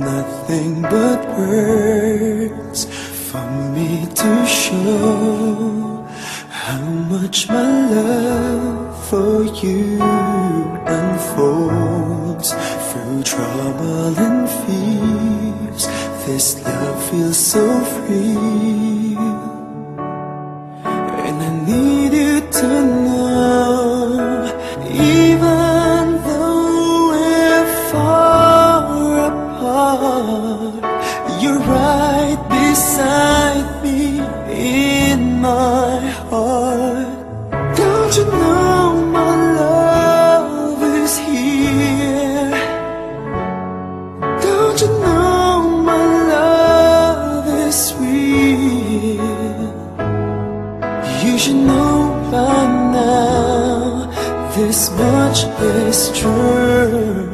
nothing but words for me to show how much my love for you unfolds through trouble and fears. This love feels so free, and I need you to know, even though we're far apart, you're right beside me in my heart. Don't you know my love is here? Don't you know my love is sweet? You should know by now, this much is true.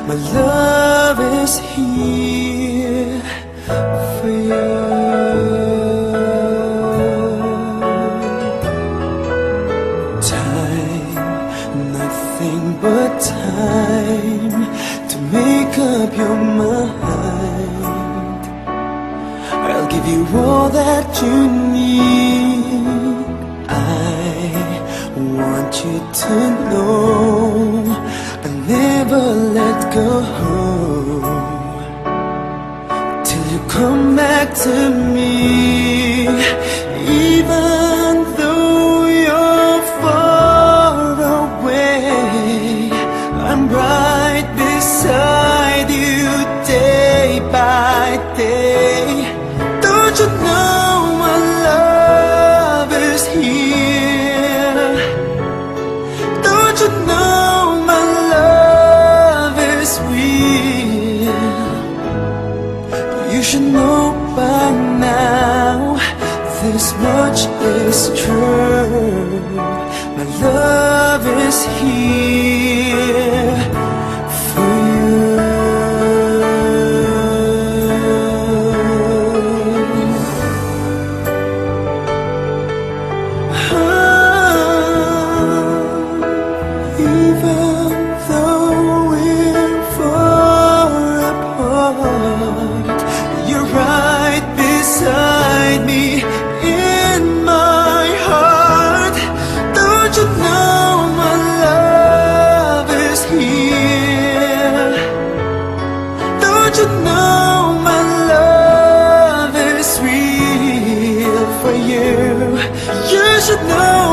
My love is here for you. Time, nothing but time to make up your mind. I'll give you all that you need. I want you to know I'll never let go till you come back to me. Even though you're far away, I'm right beside you day by day. Don't you know my love is here? Don't you know my love is real? You should know by now, this much is true. My love is here for you. Even though we're far apart, you're right beside me in my heart. Don't you know my love is here? Don't you know my love is real for you? You should know